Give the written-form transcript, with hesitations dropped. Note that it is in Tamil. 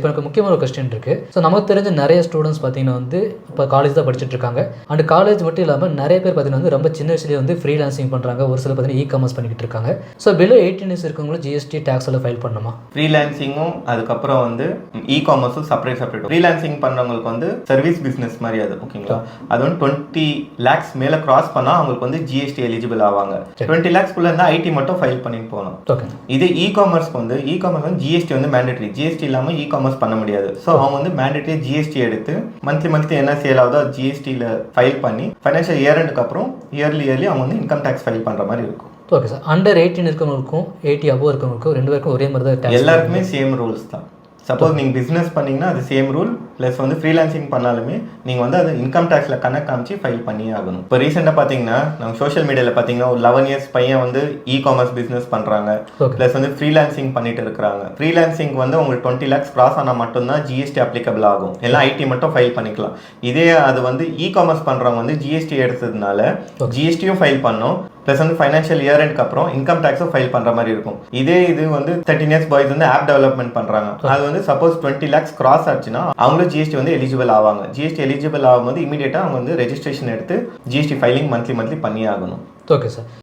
இப்போ எனக்கு முக்கியமான ஒரு கொஸ்டின் இருக்குது. ஸோ நமக்கு தெரிஞ்ச நிறைய ஸ்டூடெண்ட்ஸ் பார்த்தீங்கன்னா வந்து இப்போ காலேஜ் தான் படிச்சுட்டு இருக்காங்க. அண்ட் காலேஜ் மட்டும் இல்லாமல் நிறைய பேர் பார்த்தீங்கன்னா வந்து ரொம்ப சின்ன வயசுலேயே வந்து ஃப்ரீலான்சிங் பண்ணுறாங்க. ஒரு சில பார்த்தீங்கன்னா இ-காமர்ஸ் பண்ணிக்கிட்டு இருக்காங்க. ஸோ பிலோ 18 இயர்ஸ் இருக்கவங்களும் ஜிஎஸ்டி டேக்ஸ் எல்லாம் ஃபைல் பண்ணணுமா? ஃப்ரீலான்சிங்கும் அதுக்கப்புறம் வந்து இ-காமர்ஸும் செப்பரேட். ஃப்ரீலான்சிங் பண்ணுறவங்களுக்கு வந்து சர்வீஸ் பிஸ்னஸ் மாதிரி அது ஓகேங்களா. அது வந்து 20 lakhs மேலே கிராஸ் பண்ணால் அவங்களுக்கு வந்து ஜிஎஸ்டி எலிஜிபிள் ஆவாங்க. 20 lakhsக்குள்ளே இருந்தால் ஐடி மட்டும் ஃபைல் பண்ணிட்டு போகணும். இது இ-காமர்ஸ்க்கு வந்து ஜிஎஸ்டி வந்து மேண்டேட்டரி. ஜிஎஸ்டி இல்லாமல் இ-காமர்ஸ் பண்ண முடியாது. ஸோ அவங்க வந்து மேண்டேட்டரி ஜிஎஸ்டி எடுத்து மந்த்லி என்ன சேல் ஆகுதோ அது ஜிஎஸ்டியில் ஃபைல் பண்ணி ஃபைனான்ஷியல் இயர் எண்டுக்கு அப்புறம் இயர்லி அவங்க வந்து இன்கம் டேக்ஸ் ஃபைல் பண்ணுற மாதிரி இருக்கும். Okay sir. அண்டர் 18 இருக்கவங்களுக்கும் 80 அபோவ் இருக்கவங்களுக்கும் 2 பேருக்கும் ஒரே மாதிரி தான் டேக்ஸ்? எல்லாருக்குமே சேம் ரூல்ஸ் தான். சப்போஸ் நீங்கள் பிஸ்னஸ் பண்ணிங்கன்னா அது சேம் ரூல். ப்ளஸ் வந்து ஃப்ரீலான்சிங் பண்ணாலுமே நீங்கள் வந்து அது இன்கம் டேக்ஸில் கணக்கு காமிச்சு ஃபைல் பண்ணியே ஆகணும். இப்போ ரீசெண்டாக பார்த்தீங்கன்னா நம்ம சோஷியல் மீடியாவில் பார்த்தீங்கன்னா ஒரு 11 years பையன் வந்து இ-காமர்ஸ் பிஸ்னஸ் பண்ணுறாங்க. ப்ளஸ் வந்து ஃப்ரீலான்சிங் பண்ணிட்டு இருக்கிறாங்க. ஃப்ரீலான்சிங் வந்து உங்களுக்கு 20 lakhs கிராஸ் ஆனால் மட்டும்தான் ஜிஎஸ்டி அப்ளிகபிள் ஆகும். எல்லாம் ஐடி மட்டும் ஃபைல் பண்ணிக்கலாம். இதே அது வந்து இ-காமர்ஸ் பண்ணுறவங்க வந்து ஜிஎஸ்டி எடுத்ததுனால ஜிஎஸ்டியும் ஃபைல் பண்ணோம். ப்ளஸ் வந்து ஃபைனான்ஷியல் இயர் எண்டுக்கு அப்புறம் இன்கம் டேக்ஸும் ஃபைல் பண்ணுற மாதிரி இருக்கும். இதே இது வந்து 13 years பாய்ஸ் வந்து ஆப் டெவலப்மெண்ட் பண்ணுறாங்க. அது வந்து சப்போஸ் 20 lakhs கிராஸ் ஆச்சுன்னா அவங்களும் ஜிஎஸ்டி வந்து எலிஜிபிள் ஆவாங்க. ஜிஎஸ்டி எலிஜிபிள் ஆகும்போது இமீடியட்டாக அவங்க வந்து ரெஜிஸ்ட்ரேஷன் எடுத்து ஜிஎஸ்டி ஃபைலிங் மந்த்லி பண்ணி ஆகணும். Okay sir.